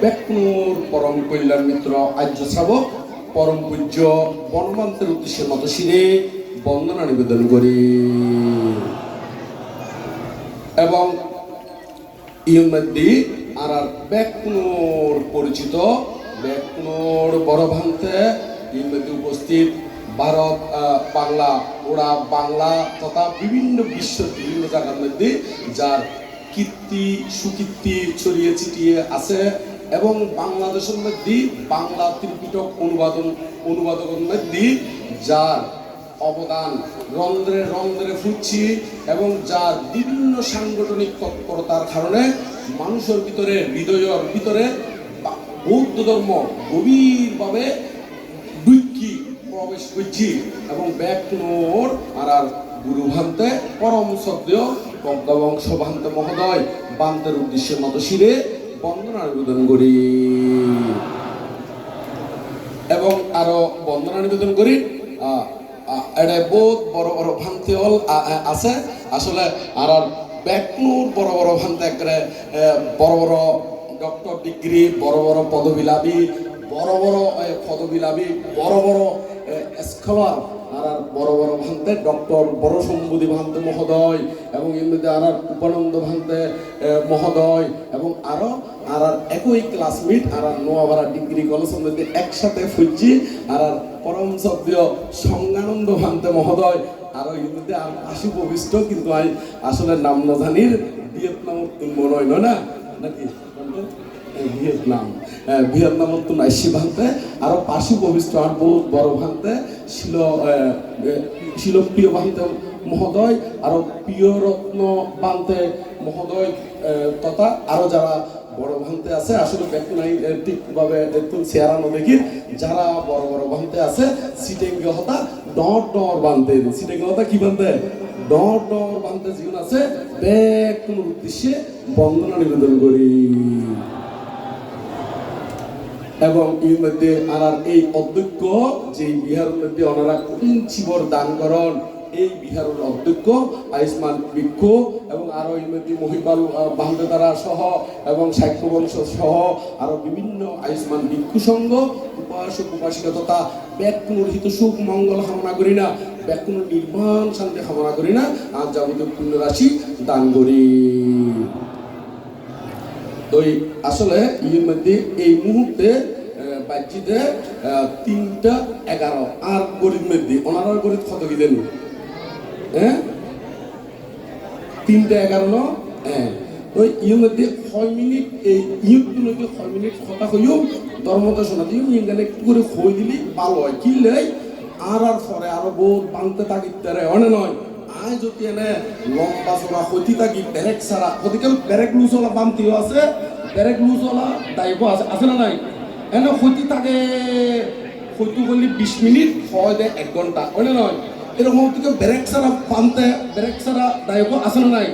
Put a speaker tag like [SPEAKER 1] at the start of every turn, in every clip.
[SPEAKER 1] ব্যাকুর পরম কল্যাণ মিত্র আর্য শ্রাবক পরম পূজ্য বনমান্তের উদ্দেশ্যের মতো শিরে বন্দনা নিবেদন করি এবং ইউমেদি আর ব্যাকুর পরিচিত ব্যাকুর বড় ভান্তে ইউমেদি উপস্থিত ভারত বাংলা ওরা বাংলা তথা বিভিন্ন বিশ্বের বিভিন্ন জায়গার মধ্যে যার কীর্তি সুকীর্তি ছড়িয়ে ছিটিয়ে আছে এবং বাংলাদেশের মধ্যে বাংলা ত্রিপিটক অনুবাদকের মধ্যে যার অবদান রন্ধ্রে রন্ধ্রে ফুটছি এবং যার বিভিন্ন সাংগঠনিক তৎপরতার কারণে মানুষের ভিতরে হৃদয়ের ভিতরে বৌদ্ধ ধর্ম গভীরভাবে ডুইকি প্রবেশ করছি এবং ব্যাকনোর আর গুরু ভান্তে পরম শ্রদ্ধেয় বঙ্গবংশ ভান্তে মহোদয় বান্তের উদ্দেশ্যের মতো শিরে বন্দনা নিবেদন করি এবং আরো বন্দনা নিবেদন করি এটা বহুত বড় বড় ভান্তি হল আছে আসলে আর ব্যাকনোর বড় বড় ভান্তে একেবারে বড় বড় ডক্টর ডিগ্রি বড় বড় পদবী বড় বড় স্কলার আর বড় বড় ভান্তে ডক্টর বড় সম্বুধি ভান্তে মহোদয় এবং এমনিতে আর উপানন্দ ভান্তে মহোদয় এবং আরো আর একই ক্লাসমেট আর নোয়াবাড়া ডিগ্রি কলেজের মধ্যে একসাথে ফুটছি আর পরম সদ্য সংজ্ঞানন্দ ভান্তে মহোদয় আরো এমনিতে আর আশু প্রবিষ্ট কিন্তু আমি আসলে নাম না জানির ভিয়েতনাম মনে হয় না নাকি ভিয়েতনামত তো নাইসি ভান্তে আরো পাশু ভবিষ্ঠ আর বহুত বড় ভান্তে শিলপ্রিয় ভান্তে মহোদয় আরো প্রিয় রত্ন ভান্তে মহোদয় তথা আরো যারা বড় ভান্তে আছে আসলে ব্যাকুনাই ঠিকভাবে একটু চেয়ারানো দেখি যারা বড় বড় ভান্তে আছে সিটেঙ্গে হতা ডর বানতে সিটেঙ্গে হতা কি বানতে ডর বানতে জীবন আছে ব্যাকুন উদ্দেশ্যে বন্দনা নিবেদন করি এবং এর মধ্যে আর এই অধ্যক্ষ যে বিহারের মধ্যে ওনারা চিবর দান করেন এই বিহারের অধ্যক্ষ আয়ুষ্মান ভিক্ষু এবং আরো এর মধ্যে মহিপাল বান্দেদারা সহ এবং সাহিত্য বংশ সহ আরো বিভিন্ন আয়ুষ্মান ভিক্ষু সংঘ উপাসক উপাসিকা তথা ব্যাকুর হিত সুখ মঙ্গল কামনা করি না ব্যাকুর নির্মাণ শান্তি কামনা করি না আর যাবতীয় পুণ্য রাশি দান করি তো আসলে এর মধ্যে এই মুহূর্তে বাচ্চিতে 3:11 আর গরিব মধ্যে ওনারা গরিব কত কি দেন হ্যাঁ 3:11 ন হ্যাঁ তো এর মধ্যে 6 মিনিট এই ইউগুলো 6 মিনিট কথা কইও ধর্মতা শোনা দিও ইংগানে একটু করে কই দিলি ভালো হয় কি লাই আর পরে আরো বহুত বানতে থাকিতে অনে নয় আয় যদি এনে লম্বা চড়া হতি থাকি ব্যারেক ছাড়া হতিকাল ব্যারেক লুচলা বামতিও আছে ব্যারেক লুচলা দায়িত্ব আছে না নাই এনে হতি থাকে হইতু করলে 20 মিনিট হয় দেয় 1 ঘন্টা হয় নয় এরকম হতিকে ব্যারেক ছাড়া বানতে ব্যারেক ছাড়া দায়িত্ব আছে না নাই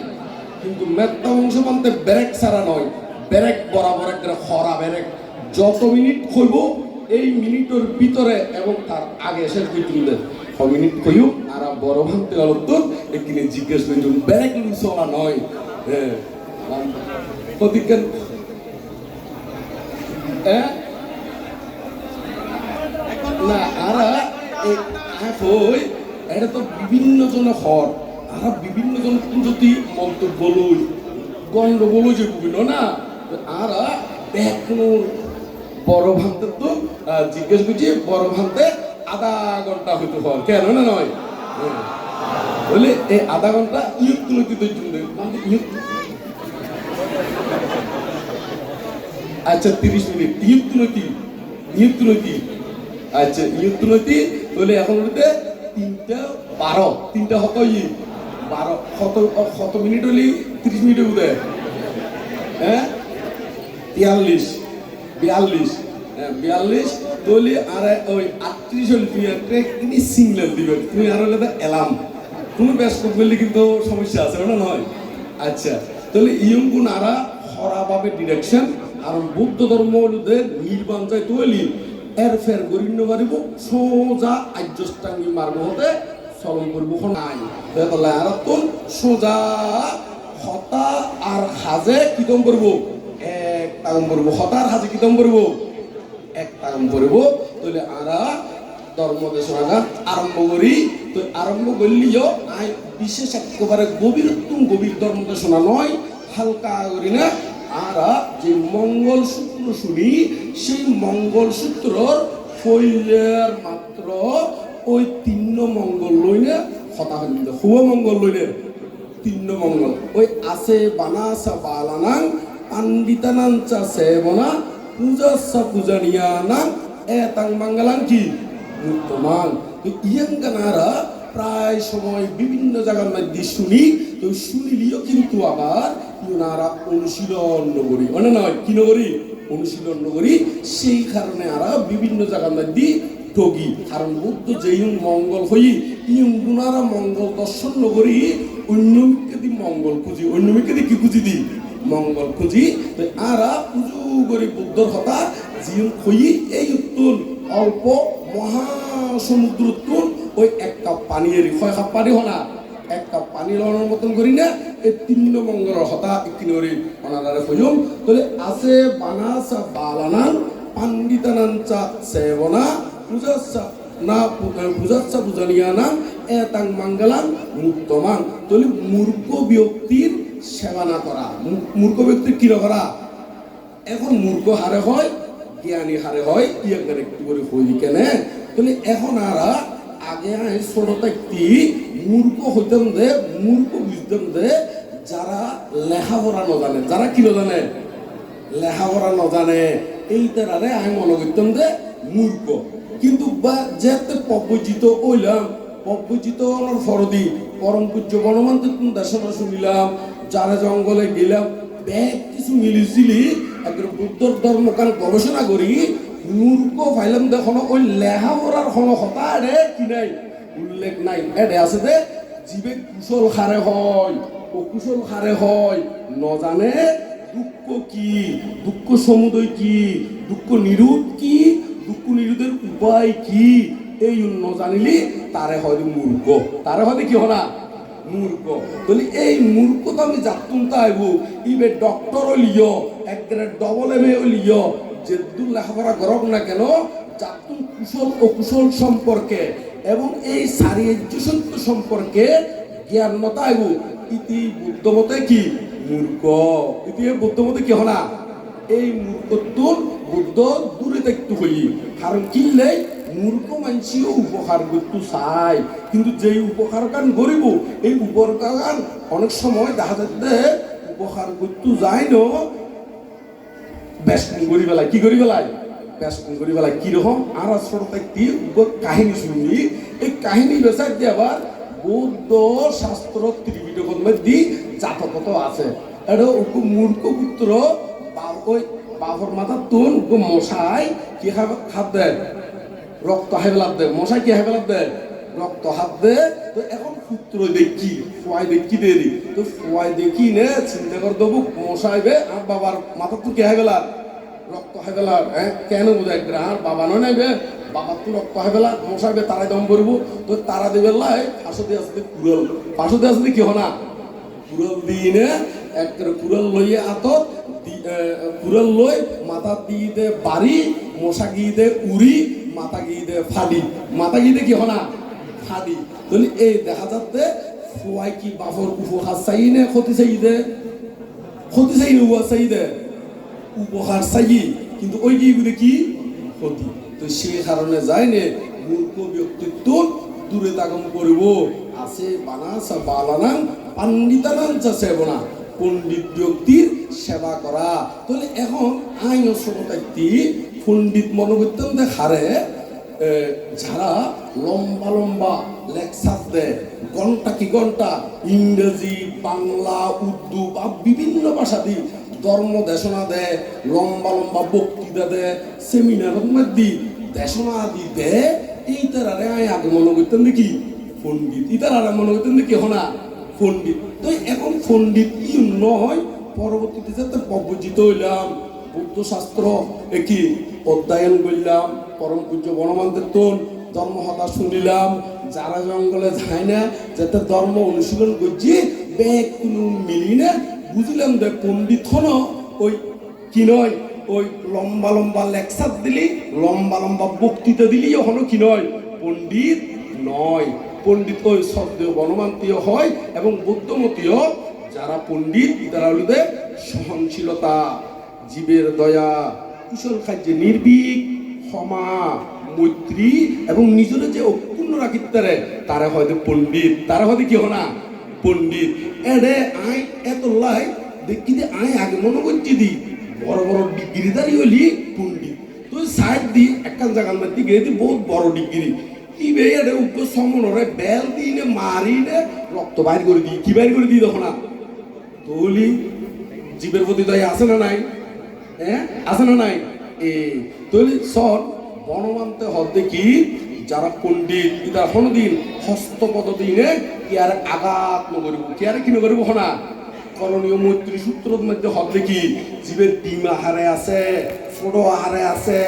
[SPEAKER 1] কিন্তু মেত্তা অংশ বানতে ব্যারেক ছাড়া নয় ব্যারেক বরাবর একটা খরা ব্যারেক যত মিনিট হইব এই মিনিটের ভিতরে এবং তার আগে শেষ করতে 6 মিনিট কইও আর বড় ভান্তে গেল তো এখানে জিজ্ঞেস করি ব্যারেক লুচলা নয় হ্যাঁ হতিকে না আর এটা তো বিভিন্ন জনের হর আর বিভিন্ন জন যদি মন্তব্য লই গন্ডগোল যে বিভিন্ন না আর ব্যাকুর বড় ভান্তে তো জিজ্ঞেস করছি বড় ভান্তে আধা ঘন্টা হইতে হল কেন না নয় বলে এই আধা ঘন্টা ইউক্তনৈতিক আচ্ছা 30 মিনিট ইউক্তনৈতিক আচ্ছা ইউক্তনৈতিক বলে এখন বলতে 3:12 হত 12 কত মিনিট হলি 30 মিনিট বোধ হ্যাঁ 42 বলি আর ওই 38 হলি তুমি সিগন্যাল দিবে তুমি আর হলে এলাম কোনো ব্যস্ত করলে কিন্তু সমস্যা আছে না নয় আচ্ছা তাহলে ইয়ং গুণ আরা হরাভাবে ডিরেকশন আর বৌদ্ধ ধর্ম হলুদে নির্বাণ যায় তৈলি এর ফের গরিন্য পারিব সোজা আর্যষ্টাঙ্গী মার্গ হতে চলন করব নাই তাহলে আর সোজা হতা আর হাজে কিদম করব একটা তাগম পড়ব হতার হাজে কি দম পড়ব এক তাগম পড়ব তাহলে আরা ধর্ম দেশনা আরম্ভ করি তো আরম্ভ করলিও আই বিশেষ একেবারে গভীর ধর্ম দেশনা নয় হালকা করি না আরা যে মঙ্গল সূত্র শুনি সেই মঙ্গল সূত্রর ফইলের মাত্র ওই 3 মঙ্গল লইনে কথা হইল হুয়া মঙ্গল লইনে 3 মঙ্গল ওই আছে বানাসা বালানাং পান্ডিতানাঞ্চা সেবনা পূজাসা পূজানিয়ানাং এতাং মঙ্গলাং কি মুক্তমান তো ইয়াঙ্গানারা প্রায় সময় বিভিন্ন জায়গার মধ্যে শুনি তো শুনিলিও কিন্তু আবার ইউনারা অনুশীলন নগরী নয় কি নগরী অনুশীলন নগরী সেই কারণে আরা বিভিন্ন জায়গার মধ্যে ঠগি কারণ বুদ্ধ যেই মঙ্গল হই ইউনারা মঙ্গল দর্শন নগরী অন্যমিককে দি মঙ্গল খুঁজি অন্যমিককে দি কি খুঁজি দি মঙ্গল খুঁজি তো আরা পুজো করি বুদ্ধর কথা জীবন হই এই উত্তর অল্প মহাসমুদ্র তুল ওই 1 কাপ পানি এর 6 কাপ পানি হনা 1 কাপ পানি লওয়ার মতন করি না এই 3 মঙ্গলের হতা কিনরে ওনারা কইম তাহলে আছে বানাসা বালানান পান্ডিতানাঞ্চা সেবনা পূজাসা না পূজাসা পূজনিয়ানা এতাং মঙ্গলাং মুক্তমান তাহলে মূর্খ ব্যক্তির সেবা না করা মূর্খ ব্যক্তির কি করা এখন মূর্খ হারে হয় জ্ঞানী হারে হয় ইয়াকে একটু করে হই কেনে তাহলে এখন আরা আগে আই ছোট থাকতি মূর্খ হইতাম দে মূর্খ বুঝতাম দে যারা লেখাপড়া ন জানে যারা কি ন জানে লেখাপড়া ন জানে এই তারারে আমি মনে করতাম যে মূর্খ কিন্তু বা যেতে পব্বজিত হইলাম পব্বজিত হওয়ার ফরদি পরম পূজ্য বনমান্ত দেশনা শুনিলাম যারা জঙ্গলে গেলাম ব্যাগ কিছু মিলিছিলি একদম বুদ্ধর ধর্মকাল গবেষণা করি মূর্খ ফাইলাম দেখো ওই লেখাপড়ার কোনো কথা রে কি নাই উল্লেখ নাই এডে আছে যে জীবে কুশল খারে হয় অকুশল খারে হয় নজানে দুঃখ কি দুঃখ সমুদয় কি দুঃখ নিরোধ কি দুঃখ নিরোধের উপায় কি এই নজানিলি তারে হয় মূর্খ তারে হয় কি হনা মূর্খ তাহলে এই মূর্খতা আমি যাতুন তাইব ইবে ডক্টর লিও এক গ্রেড ডবল এম এ লিও যে দূর লেখাপড়া করক না কেন যাতুন কুশল অকুশল সম্পর্কে এবং এই শারীরিক সম্পর্কে জ্ঞান মতাইব ইতি বুদ্ধমতে কি মূর্খ ইতি বুদ্ধমতে কি হনা এই মূর্খত্ব বুদ্ধ দূরে দেখতে হই কারণ কিনলে মূর্খ মানুষও উপকার করতে চাই কিন্তু যেই উপকার গান করিব এই উপকার গান অনেক সময় দেখা যাচ্ছে উপকার করতে যায় না বেশন করি বেলায় কি করি বেলায় বেশন করি বেলায় কিরকম আর ছোট একটি কাহিনী শুনি এই কাহিনী বেসার দিয়ে আবার বৌদ্ধ শাস্ত্র ত্রিপিটকের মধ্যে জাতকত আছে এটা মূর্খ পুত্র ওই বাবর মাথার তুন মশাই কি খাপ দেয় রক্ত হাইবেলার দেয় মশাই কি হাইবেলার দেয় রক্ত হাত দে তো এখন পুত্র দেখি ফোয়াই দেখি দেরি তো ফোয়াই দেখি নে চিন্তা করে দেবো মশাইবে আর বাবার মাথার তো কে হাইবেলার রক্ত হাইবেলার হ্যাঁ কেন বোঝায় আর বাবা নয় নাইবে বাবার তো রক্ত হাইবেলা মশাইবে তারাই দম করবো তো তারা দেবে লাই পাশে দিয়ে আসতে কুড়াল পাশে দিয়ে আসতে কি হনা কুড়াল দিয়ে নে একটা কুড়াল লইয়ে আতত কুড়াল লই মাথা দিয়ে দে বাড়ি মশা গিয়ে দে উড়ি মাথা গিয়ে দে ফাদি মাথা গিয়ে দে কি হনা ফাদি তাহলে এই দেখা যাচ্ছে ফুয়াই কি বাফর উপহার চাই নে ক্ষতি চাই দে ক্ষতি চাই নে উয়া চাই দে উপহার চাই কিন্তু ওই গিয়ে কি ক্ষতি তো সেই কারণে যায় নে মূর্খ ব্যক্তিত্ব দূরে তাগম করব আছে বানাসা বালানাং পান্ডিতানাঞ্চা সেবনা পণ্ডিত ব্যক্তির সেবা করা তাহলে এখন আইন সমতাক্তি পণ্ডিত মনে করতাম দেখারে যারা লম্বা লম্বা লেকচার দেয় ঘন্টা কি ঘন্টা ইংরেজি বাংলা উর্দু বা বিভিন্ন ভাষা দিয়ে ধর্ম দেশনা দেয় লম্বা লম্বা বক্তৃতা দেয় সেমিনারের মধ্যে দেশনা দি দেয় এই তারারে আগে মনে করতেন দেখি পণ্ডিত ইতারা মনে করতেন দেখি হনা পণ্ডিত তো এখন পণ্ডিত ই নয় পরবর্তীতে যাতে প্রবজিত হইলাম বুদ্ধ শাস্ত্র কি অধ্যয়ন করলাম পরম পূজ্য বনমান্তের তোন ধর্মহতা শুনিলাম যারা জঙ্গলে যায় না যাতে ধর্ম অনুশীলন করছি ব্যাগ কোনো মিলি না বুঝলাম যে পণ্ডিত হন ওই কি নয় ওই লম্বা লম্বা লেকচার দিলি লম্বা লম্বা বক্তৃতা দিলি হলো কি নয় পণ্ডিত নয়। পণ্ডিত ওই শ্রদ্ধেয় বনমান্তীয় হয় এবং বুদ্ধমতীয় যারা পণ্ডিত তারা হলো সহনশীলতা, জীবের দয়া, কুশল খাদ্যে নির্ভীক, ক্ষমা, মৈত্রী এবং নিজের যে অক্ষুণ্ণ রাখিতারে তারা হয়তো পণ্ডিত, তারা হয়তো কি না পণ্ডিত। এডে আই এত লাই দেখি যে আই আগে মনে করছি দি বড় বড় ডিগ্রিদারি হলি পণ্ডিত, তুই সাইড দি একটা জায়গার মধ্যে গিয়ে বহুত বড় ডিগ্রি কি বে এডে উগ্র সমনরে বেল দিই নে মারি নে রক্ত বাইর করে দিই, কি বাইর করে দিই দেখো না। তহলি জীবের প্রতি দয়া আছে না নাই? হ্যাঁ আছে না নাই? তহলি সর বনমান্তে হতে কি যারা পণ্ডিত ইতার হনদিন হস্তপদ দিনে কি আর আঘাত নকরিব, কি আর কি নকরিব হনা করণীয় মৈত্রী সূত্রের মধ্যে হতে কি জীবের ডিম আহারে আছে, ছোট আহারে আছে,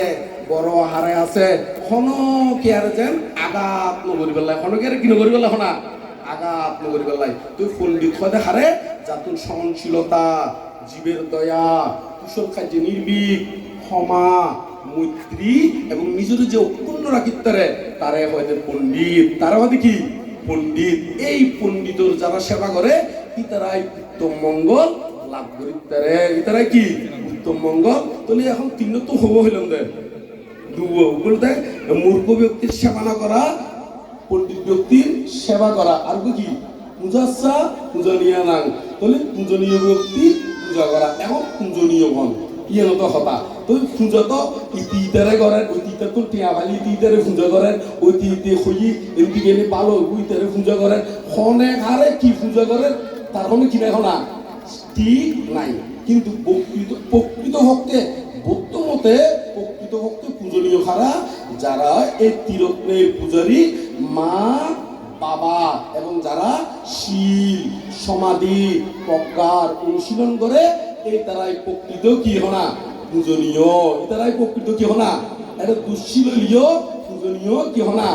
[SPEAKER 1] বড় আহারে আছে, হন কি আর যেন আঘাত নকরি পেলাই, হন কি আর কি নকরি পেলাই হনা আঘাত নকরি পেলাই। তুই পণ্ডিত হতে হারে যাতুন সহনশীলতা, জীবের দয়া, কুশল খাদ্যে নির্ভীক, ক্ষমা, মৈত্রী এবং নিজের যে অক্ষুণ্ণ রাখিতারে তারা হয়তো পণ্ডিত, তারা হয়তো কি পণ্ডিত। এই পণ্ডিতর যারা সেবা করে ইতারাই উত্তম মঙ্গল লাভ করিতারে, ইতারাই কি উত্তম মঙ্গল। তাহলে এখন তিন তো হবো হইলাম দে বলতে মূর্খ ব্যক্তির সেবা না করা, পণ্ডিত ব্যক্তির সেবা করা, আর কি পূজাচ্ছা পূজনীয় নাং, তাহলে পূজনীয় ব্যক্তি পূজা করা এখন পূজনীয় গণ ইয়ে তো হতা। তো পূজা তো ইতিতারে করেন, ওই তিতার তো টিয়া ভালি ইতিতারে পূজা করেন, ওই তিতে হই এমনি গেলে পালো ওইতারে পূজা করেন, হনে হারে কি পূজা করেন তার মানে কি দেখো না ঠিক নাই। কিন্তু প্রকৃত ভক্তে বৌদ্ধ মতে প্রকৃত ভক্তে পূজনীয় খারা যারা এই ত্রিরত্নের পূজারী মা বাবা এবং যারা শীল সমাধি প্রজ্ঞার অনুশীলন করে এই তারাই প্রকৃত কি হনা পূজনীয়, এই তারাই প্রকৃত কি হনা এটা দুঃশীলীয় পূজনীয় কি হনা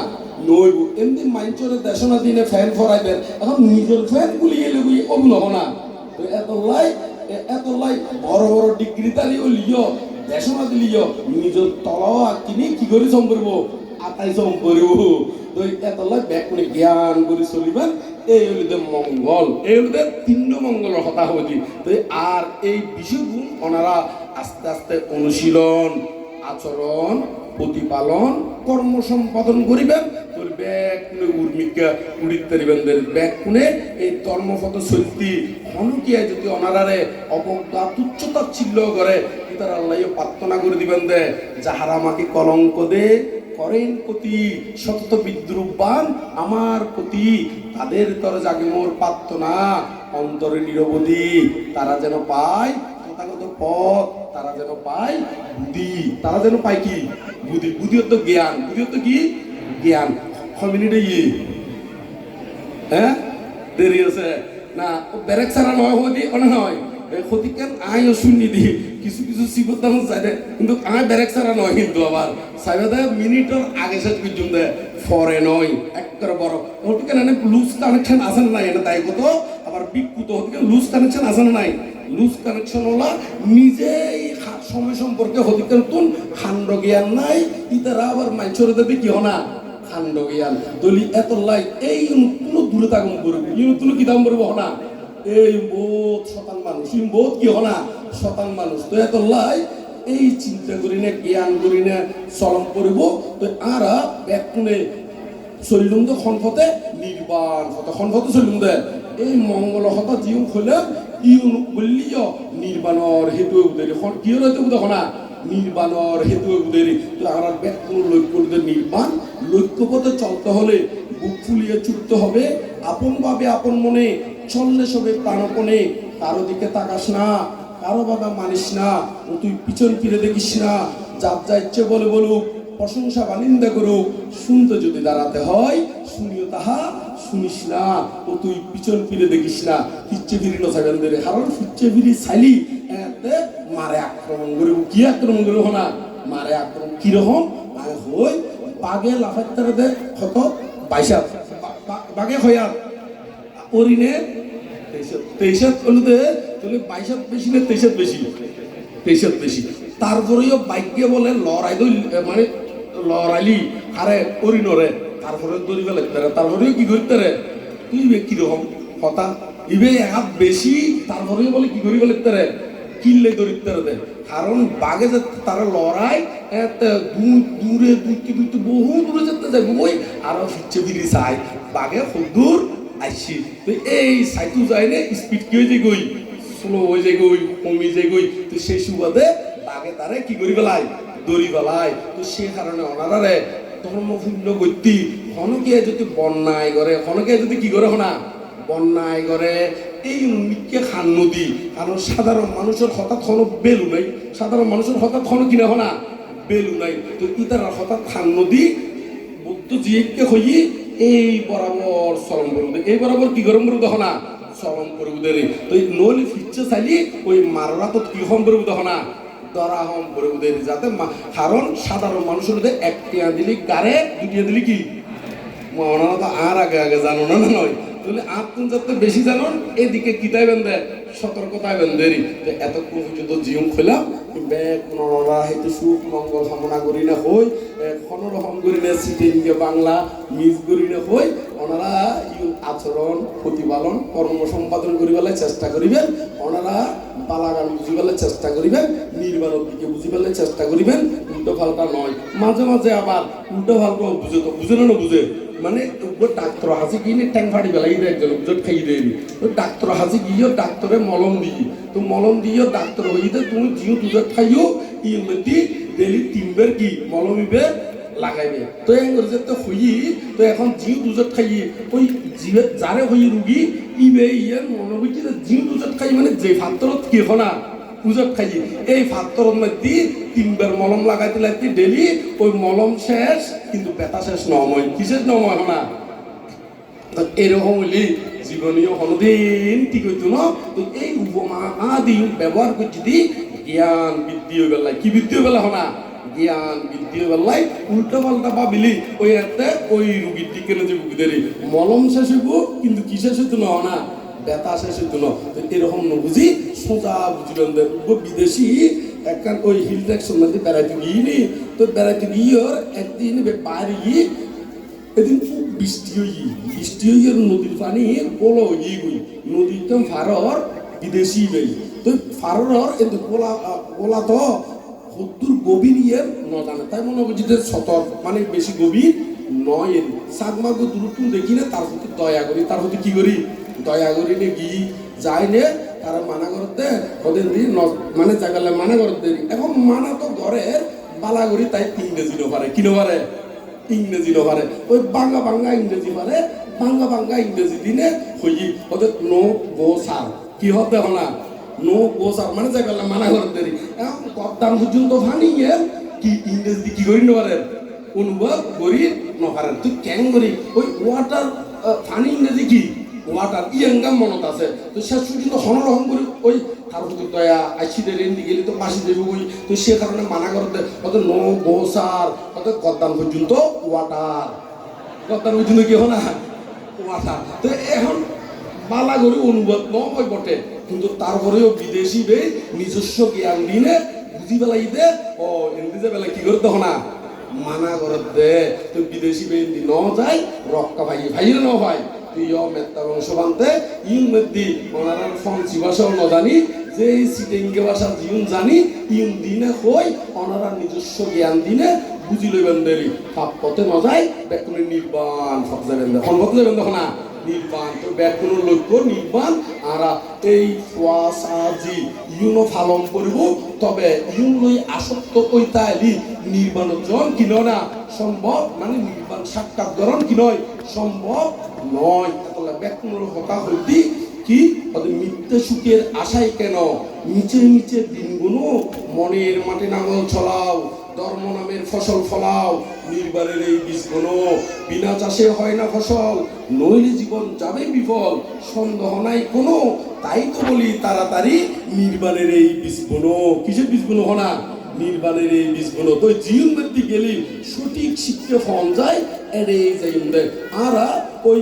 [SPEAKER 1] নইব। এমনি মাইঞ্চরে দেশনা দিনে ফ্যান ফরাইবেন, এখন নিজের ফ্যান গুলিয়ে লেবি ওগুলো হনা। তো এত লাই বড় বড় ডিগ্রি তারি লিও দেশনা দিলিও নিজের তলাও কিনি কি করে সম্পর্ব আতাই সম্পর্ব। তো এত লাই ব্যাগ করে জ্ঞান করে চলিবেন, এই হলিতে মঙ্গল, এই হলিতে তিন মঙ্গলের কথা হবি। তো আর এই বিষয়গুণ ওনারা আস্তে আস্তে অনুশীলন, আচরণ, প্রতিপালন, কর্ম সম্পাদন করিবেন। তোর ব্যাগ কোনে উর্মিকা উড়িত পারিবেন, ব্যাগ কোনে এই কর্মপথ সত্যি অনুকিয়া যদি অনারারে অবজ্ঞা তুচ্ছতা ছিল্ল করে তার আল্লাহ প্রার্থনা করে দিবেন দে যাহারা আমাকে কলঙ্ক দে করেন প্রতি সতত বিদ্রুপবান আমার প্রতি, তাদের তর জাগে মোর প্রার্থনা অন্তরে নিরবধি, তারা যেন পায় তথাগত পথ, তারা যেন পায় বুদ্ধি, তারা যেন পায় কি বুদ্ধি, বুদ্ধি তো জ্ঞান, বুদ্ধি তো কি জ্ঞান। 6 মিনিটে হ্যাঁ দেরি আছে না বেরেক সারা নয় হদি অনেক হয় ক্ষতি কেন আইও শুনি দি কিছু কিছু সিবতাম চাইলে কিন্তু আয় বেরেক সারা নয়, কিন্তু আবার সাইবাদে মিনিটের আগে শেষ পর্যন্ত ফরে নয় একবারে বড় হতে কেন লুজ কানেকশন আছে না নাই এটা তাই কত আবার বিকুত হতে কেন লুজ কানেকশন আছে না নাই, লুজ কানেকশন হলা নিজেই সময় সম্পর্কে হতে কেন তুন খান্ড জ্ঞান নাই ইতারা আবার মাইছরে দেবে কি হনা খান্ড জ্ঞান দলি এত লাই এই কোনো দূরে তাগম করবো ইউনো কি দাম করবো হনা এই বহুত শতান মানুষ বহুত কি হনা শতান মানুষ। তো এত লাই এই চিন্তা করি না জ্ঞান করি না চলন করব। তো আরা ব্যাকুনে চলিলুম তো খনফতে নির্বাণ ফতে খনফতে চলিলুম দে এই মঙ্গল হতা জিও খলে ইউন বললিও নির্বাণর হেতু উদেরি কি হইতে বুঝা না নির্বাণর হেতু উদেরি। তো আরা ব্যাকুন লক্ষ্য নির্বাণ লক্ষ্যপথে চলতে হলে বুক ফুলিয়ে ছুটতে হবে আপন ভাবে আপন মনে চললে সবে প্রাণপণে, কারো দিকে তাকাস না, কারো বাবা মানিস না, ও তুই পিছন ফিরে দেখিস না, যার যা ইচ্ছে বলে বলুক, প্রশংসা বা নিন্দা করুক, শুনতে যদি দাঁড়াতে হয় শুনিও তাহা শুনিস না, ও তুই পিছন ফিরে দেখিস না। ফিরছে ফিরি নসাবেন ধরে কারণ ফিরছে ফিরি চাইলি এতে মারে আক্রমণ করব, কি আক্রমণ করব না মারে আক্রমণ কিরকম হই বাঘে লাফাইতে দে হত বাইশাত বাঘে হইয়াত ওরিনে তেইশাত হলুদে তাহলে বাইশাত বেশি না তেইশাত বেশি পেশার বেশি তারপরেও বাইকে বলে লড়াই মানে লড়াইলি আরে করি নরে তারপরে দড়ি বেলে তারপরেও কি করতে রে তুই কিরকম কথা ইবে এক বেশি তারপরেও বলে কি করি বলে রে কিনলে দরিদ্র দে কারণ বাঘে যে তারা লড়াই দূরে দূরতে দূরতে বহু দূরে যেতে যাবে ওই আরো ফিরছে ফিরি চাই বাঘে খুব দূর আইসি তো এই সাইটু যায় না স্পিড কি হয়ে যায় গই স্লো হয়ে যায় গই কমি যায় গই তো সেই সুবাদে বাঘে তারে কি করি বেলায় দড়ি বেলায় তো সে কারণে ওনারা ধর্মপূর্ণ গতি হনকে যদি বন্যায় করে হনকে যদি কি করে হনা বন্যায় করে এই মিটকে খান নদী কারণ সাধারণ মানুষের হঠাৎ কোনো বেলু নাই সাধারণ মানুষের হঠাৎ কোনো কিনে হনা বেলু নাই তো ইতারা হঠাৎ খান নদী বুদ্ধ জিকে হই এই বরাবর চলন করবে এই বরাবর কি গরম করবে হনা চলন করবে দেরি তো নলি ফিরছে চাইলি ওই মাররা তো কি হম করবে হনা দরা হম করবে দেরি যাতে কারণ সাধারণ মানুষের একটিয়া দিলি গারে দুটিয়া দিলি কি ওনারা তো আর আগে আগে জানো না নয় তাহলে আপনি যাতে বেশি জানুন এদিকে কিতাই বেঁধে সতর্কতায় বেঁধেরি তো এতক্ষণ পর্যন্ত জীবন খোলাম ওনারা হয়তো সুখ মঙ্গল কামনা করি না হই কোনোরকম করি না সিটিংকে বাংলা মিস করি না হই ওনারা আচরণ প্রতিপালন কর্ম সম্পাদন করিবেলার চেষ্টা করিবেন ওনারা বালাগান বুঝিবেলার চেষ্টা করিবেন নির্বাণের দিকে বুঝিবেলার চেষ্টা করিবেন উল্টো ফাল্টা নয় মাঝে মাঝে আবার উল্টো ফাল্টা বুঝে তো বুঝে না বুঝে মানে ডাক্তার হাসি গিয়ে ট্যাং ফাটি বেলাই দেয় একজন উজট খাইয়ে দেয় ডাক্তার হাসি গিয়ে ডাক্তারে মলম দিই তো মলম দিয়ে ডাক্তার হইতে তুমি জিও উজট খাইও ইংরেজি ডেলি 3 বার কি মলম ইবে লাগাইবে তো ইংরেজি তো হই তো এখন জিও উজট খাইয়ে ওই জিবে যারে হই রুগী ইবে ইয়ার মনে হইছে জিও উজট খাই মানে যে ফাত্তরত কি হনা উজট খাই এই ফাত্তরত মধ্যে 3 বার মলম লাগাইতে লাগতে ডেলি ওই মলম শেষ কিন্তু ব্যথা শেষ নয় কিসের নয় না তো এরকম হইলে জীবনীয় কোনোদিন ঠিক হইতো না তো এই উপমা আদি ব্যবহার করে যদি জ্ঞান বৃদ্ধি হয়ে গেল কি বৃদ্ধি হয়ে গেল না জ্ঞান বৃদ্ধি হয়ে গেল উল্টো পাল্টা ভাবিলি ওই একটা ওই রুগীর দিকে যে রুগীদের মলম শেষ হইব কিন্তু কি শেষ হইতো না ব্যথা শেষ হইতো না তো এরকম বুঝি সোজা বুঝলেন বিদেশি একখান ওই হিল ট্যাক্সের মধ্যে বেড়াইতে গিয়ে তো বেড়াইতে গিয়ে একদিন বাইরে গিয়ে এদিন খুব বৃষ্টি হয়ে নদীর পানি গোলা হয়ে গই নদীর তো ফারর বিদেশি বেই তো ফারর কিন্তু গোলা তো সত্তর গভীর ইয়ের ন জানে তাই মনে করছি যে সতর মানে বেশি গভীর নয় সাগমাগো দূরত্ব দেখি না তার প্রতি দয়া করি তার প্রতি কি করি দয়া করি নে গিয়ে যাই নে তারা মানা করতে ওদের মানে জায়গালে মানা করতে এখন মানা তো ঘরের বালাগড়ি তাই ইংরেজি পারে কিনো পারে ইংরেজি পারে ওই বাংলা ইংরেজি পারে বাংলা ইংরেজি দিনে হই ওদের নো গো সার কি হতে না নো গো সার মানে জায়গালে মানা করতে এখন কর্তান পর্যন্ত ফানিয়ে কি ইংরেজি কি করি পারে অনুবাদ করি নপারেন তুই কেন করি ওই ওয়াটার ফানি ইংরেজি কি ওয়াটার ইয়ঙ্গাম মনত আছে তো শেষ পর্যন্ত হনরহম করে ওই তার প্রতি দয়া আইসিদের রেন্দি গেলে তো মাসি দেবে ওই তো সে কারণে মানা করতে হয়তো নো গোসার হয়তো গদ্দান পর্যন্ত ওয়াটার গদ্দান পর্যন্ত কি হয় না ওয়াটার তো এখন বালা করে অনুবাদ নয় বটে কিন্তু তারপরেও বিদেশি বে নিজস্ব জ্ঞান দিনে বুঝি বেলাই দে ও ইংরেজি বেলা কি করতে হয় না মানা করতে তো বিদেশি বে ন যায় রক্কা ভাইয়ের ন ভাই প্রিয় মেত্তা বংশবান্তে ইউন মেদ্দি ওনারা ফরাসি ভাষাও ন জানি যে সিটেঙ্গে ভাষা জিউন জানি ইউন দিনে হই ওনারা নিজস্ব জ্ঞান দিনে বুঝি লইবেন দেরি পাপ পথে ন যায় ব্যাকুণের নির্বাণ ফক যাবেন কোন ফক যাবেন দেখো না নির্বাণ তো ব্যাকুণের লক্ষ্য নির্বাণ আর এই ওয়াসাজি ইউনো ফালন করিব তবে ইউন লই আসক্ত ওই তাইলি নির্বাণ অর্জন কিন না সম্ভব মানে নির্বাণ সাক্ষাৎ গ্রহণ কি নয় সম্ভব নয় তাহলে ব্যাকুণের কথা হইতে কি ওদের মিথ্যে সুখের আশায় কেন নিচে দিনগুলো মনের মাঠে নাঙল ছলাও ধর্ম নামের ফসল ফলাও নির্বাণের এই বীজগুলো বিনা চাষে হয় না ফসল নইলে জীবন যাবে বিফল সন্দেহ নাই কোনো তাই তো বলি তাড়াতাড়ি নির্বাণের এই বীজগুলো কিসের বীজগুলো হনা নির্বাণের এই বীজগুলো তো জীবন মধ্যে গেলে সঠিক শিক্ষা ফল যায় এড়ে যাই আর ওই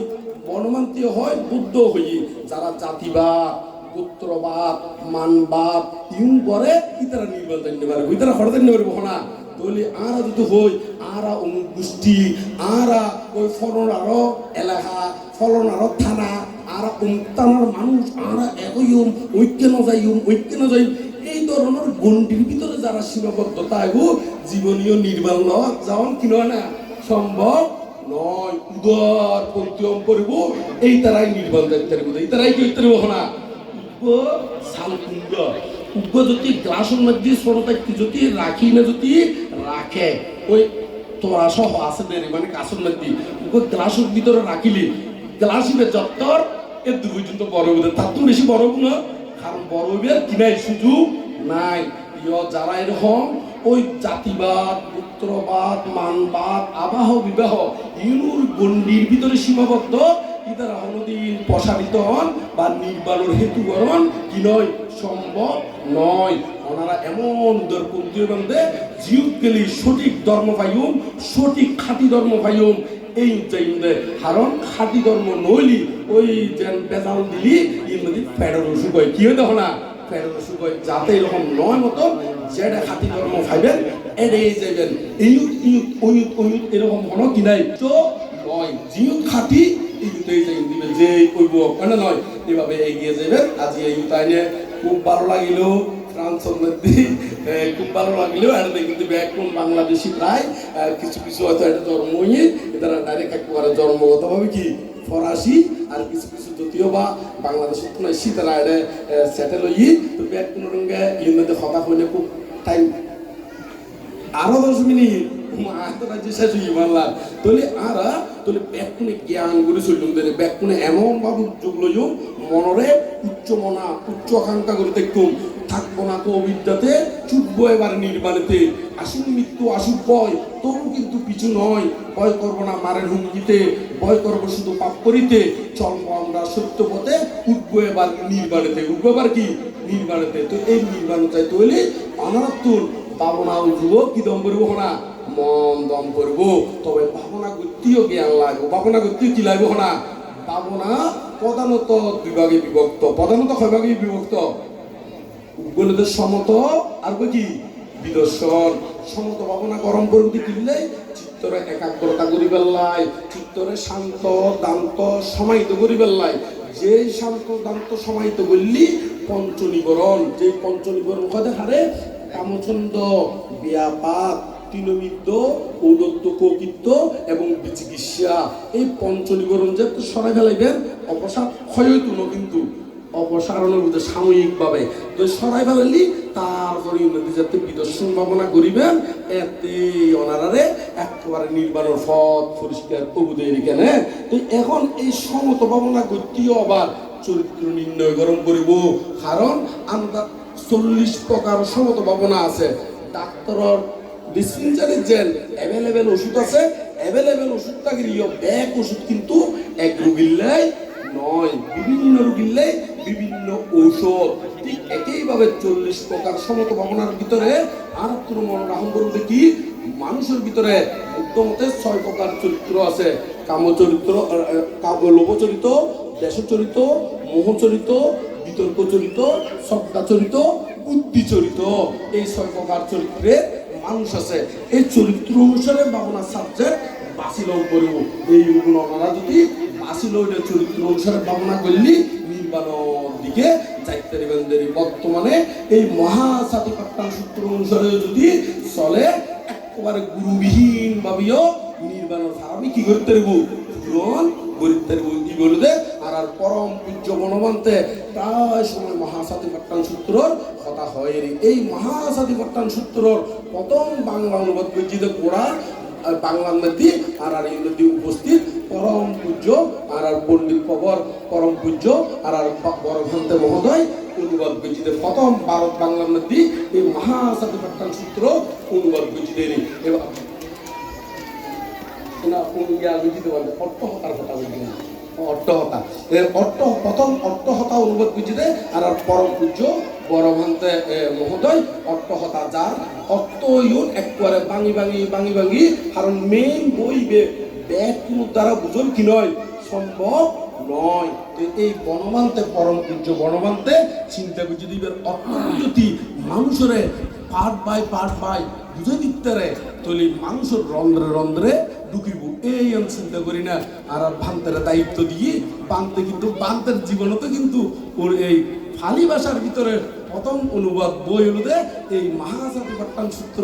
[SPEAKER 1] বনমান্তি হয় বুদ্ধ হই যারা জাতিবাদ গোত্রবাদ মানবাদ ইউম করে ইতারা নির্বাল জানতে পারবো ইতারা হঠাৎ জানতে পারবো না তাহলে আরা যদি হই আরা অনুগোষ্ঠী আরা ওই ফলন আরো এলাকা ফলন আরো থানা আরা উমতানার মানুষ আরা একই ঐক্য ন যাই এই ধরনের গণ্ডির ভিতরে যারা সীমাবদ্ধতা জীবনীয় নির্বাণ যাওয়ান কিনা না সম্ভব নয় উদার পরিত্যাগ করব এই তারাই নির্বাণ দেখতে পারবো এই তারাই কি করতে পারবো না যদি গ্লাসের মধ্যে সরতাকি যদি রাখি না যদি রাখে ওই তোরা সহ আছে দেরি মানে কাছের মধ্যে গ্লাসের ভিতরে রাখিলি গ্লাস হিবে যত্তর এর দু পর্যন্ত বড় হবে তার তো বেশি বড় না কারণ বড় হবে কিনাই সুযোগ নাই যারা এরকম ওই জাতিবাদ পুত্রবাদ মানবাদ আবাহ বিবাহ ইউনুর গণ্ডির ভিতরে সীমাবদ্ধ ইতারা হনদিন প্রসারিত হন বা নির্বাণের হেতুকরণ কি নয় সম্ভব নয় ওনারা এমন উদারপন্থী বান্ধে জিউত গেলি সঠিক ধর্ম পাইম সঠিক খাঁটি ধর্ম পাইম এই চাইন্দে কারণ খাঁটি ধর্ম নইলি ওই যেন বেজাল দিলি এর মধ্যে ফেডার অসুখ হয় কি হয় দেখো না ফেডার অসুখ হয় যাতে এরকম নয় মতো যেটা খাঁটি ধর্ম পাইবেন এড়িয়ে যাবেন ইউত ইউত ওয়ুত ওয়ুত এরকম হলো কি নাই তো নয় জিউত খাঁটি ইউতেই যাই দিবেন যে কইব কেন নয় এভাবে এগিয়ে যাবেন আজ এই ইউতাইনে খুব ভালো লাগিল ফ্রান্সের মধ্যে খুব ভালো লাগলেও এটা কিন্তু ব্যাকরণ বাংলাদেশি প্রায় কিছু কিছু হয়তো এটা জন্মই তারা ডাইরেক্ট একেবারে জন্মগতভাবে কি ফরাসি আর কিছু কিছু যদিও বা বাংলাদেশের কোনো তারা এটা সেটেল হই তো ব্যাকরণ রঙে এর মধ্যে কথা হইলে খুব টাইম আরো 10 মিনিট আন্তরাজ্য শেষ হই বাংলার তাহলে আরা তাহলে ব্যাকরণে জ্ঞান করে চলুন দেবে ব্যাকরণে এমন ভাবে উদ্যোগ লইও মনরে উচ্চ মনা উচ্চ আকাঙ্ক্ষা করে দেখুন থাকবো না তো অবিদ্যাতে ছুটবো এবার নির্বাণেতে আসুন মৃত্যু আসুক ভয় তবু কিন্তু পিছু নয় ভয় করবো না মারের হুমকিতে ভয় করবো শুধু পাপ করিতে চলবো আমরা সত্য পথে উঠবো এবার নির্বাণেতে উঠবো এবার কি নির্বাণেতে তো এই নির্বাণ চাইতে হইলে অনারাত্তুর ভাবনা উঠব কি দম করবো না মন দম করবো তবে ভাবনা গতিও জ্ঞান লাগবো ভাবনা গতিও কি লাগবো না ভাবনা প্রধানত বিভাগে বিভক্ত প্রধানত কয় ভাগে বিভক্ত উপগণিতের সমত আর কি বিদর্শন সমত ভাবনা গরম করতে কিনলে চিত্তরে একাগ্রতা করি পেলাই চিত্তরে শান্ত দান্ত সমাহিত করি পেলাই যে শান্ত দান্ত সমাহিত করলি পঞ্চনিবরণ যে পঞ্চনিবরণ কথা হারে কামচন্দ ব্যাপাত তৃণমিদ্য ঔদত্ত কৌকিত্ব এবং বিচিকিৎসা এই পঞ্চনিবরণ যে সরাই ফেলাইবেন অপসাদ ক্ষয় হইতো না কিন্তু অপসারণের মধ্যে সাময়িকভাবে তো সরাই ফেলালি তারপরে উন্নতি যাতে বিদর্শন ভাবনা করিবেন এতে ওনারারে একেবারে নির্বাণের পথ পরিষ্কার প্রভুদের কেন তো এখন এই সমত ভাবনা গতিও আবার চরিত্র নির্ণয় গরম করিব কারণ আমরা 40 প্রকার সমত ভাবনা আছে ডাক্তারের ডিসপেন্সারি জেল অ্যাভেলেবেল ওষুধ আছে অ্যাভেলেবেল ওষুধ থাকে ব্যাগ ওষুধ কিন্তু এক রোগীর নয় বিভিন্ন রোগীর বিভিন্ন ঔষধ ঠিক একইভাবে 40 প্রকার সমত ভাবনার ভিতরে আর কোনো মনোরাহম করবে কি মানুষের ভিতরে বুদ্ধমতে 6 প্রকার চরিত্র আছে কামচরিত্র লোভচরিত দেশচরিত মোহচরিত বিতর্ক চরিত শ্রদ্ধাচরিত বুদ্ধিচরিত এই 6 প্রকার চরিত্রের মানুষ আছে এই চরিত্র অনুসারে ভাবনা সাবজেক্ট বাসিল করব এই ওনারা যদি বাসিল চরিত্র অনুসারে ভাবনা করলি নির্বাণের দিকে যাইতে পারবেন বর্তমানে এই মহাসাতিপাট্টান সূত্র অনুসারে যদি চলে একেবারে গুরুবিহীন ভাবেও নির্বাণের আমি কি করতে পারবো পূরণ করতে পারবো কি বলতে আর পরম পূজ্য বনবন্তে প্রায় সময় মহাসাতিপাট্টান সূত্রর কথা হয় এই মহাসাতিপাট্টান সূত্রর প্রথম বাংলা অনুবাদ বইজিত পড়া বাংলার মধ্যে আর এই নদী উপস্থিত পরম পূজ্য আর পণ্ডিত পবর পরম পূজ্য আর বরভন্তে মহোদয় অনুবাদ বইজিতে প্রথম ভারত বাংলার মধ্যে এই মহাসাতিপাট্টান সূত্র অনুবাদ বইজিতে এবার অর্থহতার কথা বলছি অর্থহতা প্রথম অর্থহতা অনুবাদ বুঝিতে আর পরম পূজ্য বরভন্তে মহোদয় অর্থহতা যার অর্থ ইউন একবারে ভাঙি কারণ মেইন বই ব্যাগ কোনো দ্বারা বুঝল কি নয় সম্ভব নয়। তো এই বনমান্তে পরম পূজ্য বনমান্তে চিন্তা করছি দিবেন অর্থ মানুষের পার্ট বাই বুঝে দিতে রে তলি মানুষের রন্ধ্রে রন্ধ্রে ঢুকিব এই আমি চিন্তা করি না। আর ভান্তের দায়িত্ব দিয়ে বানতে কিন্তু বান্তের জীবনে তো কিন্তু ওর এই ফালি ভাষার ভিতরে প্রথম অনুবাদ বই হলো যে এই মহাজাতিপট্টান সূত্র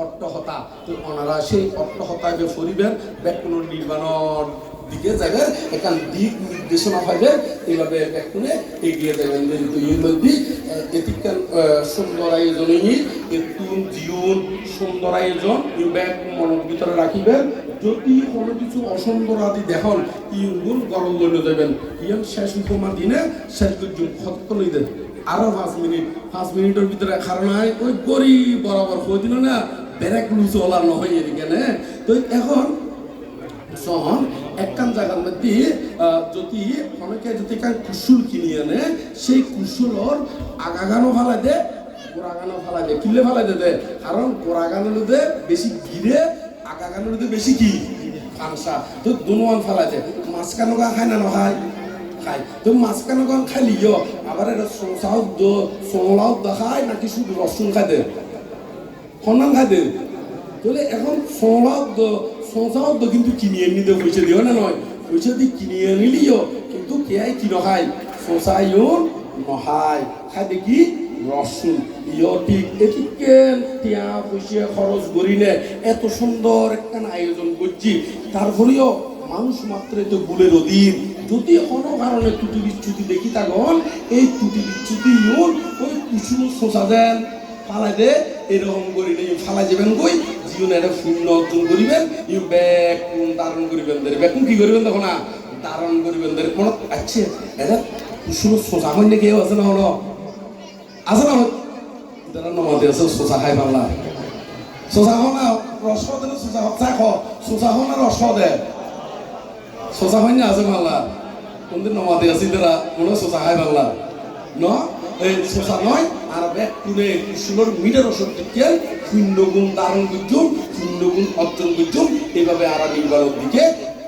[SPEAKER 1] অট্টহতা। তো ওনারা সেই অট্টহতাকে ফরিবেন ব্যাকুণ নির্মাণর দিকে যাবে এখান দিক নির্দেশনা পাইবে এইভাবে ব্যাকুণে এগিয়ে যাবেন। যেহেতু এই মধ্যে এটিকান সুন্দর আয়োজনই এতুন জীবন সুন্দর আয়োজন ব্যাগ মনের ভিতরে রাখিবেন। যদি কোনো কিছু অসুন্দর আদি দেখুন ইগুন গরম করে দেবেন ইয়ান শেষ উপমা দিনে শেষ পর্যন্ত খতক লই দেন আরো 5 মিনিটের ভিতরে কারণ ওই গড়ি বরাবর হয়ে দিল না ব্যারাক লুজ ওলা নহয় এদিকে না। তো এখন শহর একখান জায়গার মধ্যে যদি অনেকে যদি কুসুল কিনে আনে সেই কুসুলর আগাগানো ফালাই দে কোরাগানো ফালাই দে কিলে ফালাই দে কারণ কোরাগানো দে বেশি ঘিরে আগাগানোর বেশি কি কাঁসা। তো দুনুয়ান ফালাই দে মাঝখানো গা খায় না নখায় খায়। তো মাঝখানো গান খাইলিও আবার এটা সোলাও দেখায় নাকি শুধু রসুন খাই দে খনান খাই দে। তাহলে এখন সোঁচাও কিন্তু কিনে এমনিতে পয়সা দিও না নয় পয়সা দিয়ে কিনে আনিলিও কিন্তু কেয়াই কি নখায় সোঁচাইও নহায় খাই দেখি রসুন ইয় ঠিক এটিকে টিয়া পয়সা খরচ করি নে এত সুন্দর একটা আয়োজন করছি তারপরেও মানুষ মাত্র তো গুলের অধীন। যদি কোনো কারণে ত্রুটি বিচ্যুতি দেখি তখন এই ত্রুটি বিচ্যুতি ওই কুসুম শোষা দেন ফালাই দে এরকম করি নেই ফালাই যাবেন কই জীবনে একটা শূন্য অর্জন করিবেন ইউ ব্যাগ ধারণ করিবেন ব্যাকুন কি করিবেন তখন না ধারণ করিবেন মনে আছে এটা কুসুম শোষা হয় না কেউ আছে না হলো আছে না যারা নমাতে আছে শোষা খাই পারলা শোষা হো না রস দে না শোষা চা খ শোষা হো না রস দে শোষা হয় না আছে পারলা কোনদিন নমাতে আছি তারা মনে শোষা খাই পারলা ন এই শোষা নয় আর ব্যাগ তুলে কুসুমের মিটার ওষুধ থেকে শূন্যগুণ ধারণ করছুন শূন্যগুণ অর্জন করছুন এইভাবে আর নির্বাণের দিকে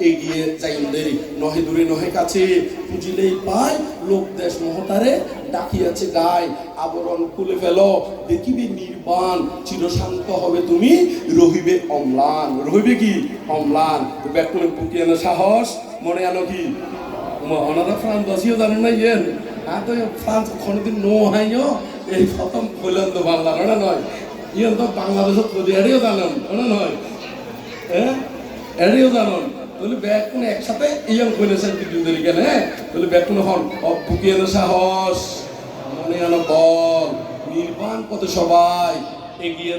[SPEAKER 1] এগিয়ে যাইন দেরি নহে দূরে নহে কাছে বুঝিলেই পায় লোক দেশ মহতারে ডাকিয়াছে গায় আবরণ খুলে ফেলো দেখিবে নির্বাণ চিরশান্ত হবে তুমি রহিবে অম্লান রহিবে কি অম্লান ব্যাকুলে পুকিয়ে আনো সাহস মনে আনো কি ওনারা ফ্রান্স বসিও জানেন না ইয়েন হ্যাঁ তো ফ্রান্স কোনোদিন নো হাইও এই প্রথম বললেন তো বাংলা ওটা নয় ইয়েন তো বাংলাদেশের প্রতি এড়িও জানেন ওটা নয় হ্যাঁ এড়িও জানেন তাহলে ব্যাকুন একসাথে ইয়ং কইলেছেন বিদ্যুতের কেন তাহলে ব্যাকুন হন বুকিয়ে আনো সাহস মনে আনো বল নির্বাণ পথে সবাই এগিয়ে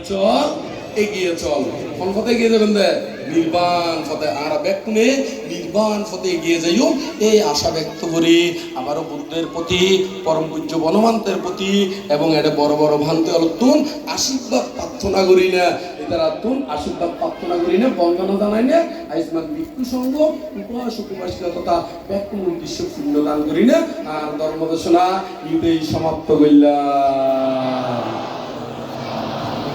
[SPEAKER 1] চল কোন পথে এগিয়ে যাবেন দে নির্বাণ পথে আর ব্যাকুনে নির্বাণ পথে এগিয়ে যাইও এই আশা ব্যক্ত করি আবারও বুদ্ধের প্রতি পরম পূজ্য বনমান্তের প্রতি এবং এটা বড় বড় ভান্তে অলতুন আশীর্বাদ প্রার্থনা করি না এটার আতুন আশীর্বাদ প্রার্থনা করি না বন্দনা জানাই না আইসমান ভিক্ষু সংঘ উপাসিকা তথা ব্যাকুন উদ্দেশ্য পুণ্য দান করি না আর ধর্মদেশনা ইউতেই সমাপ্ত করলাম।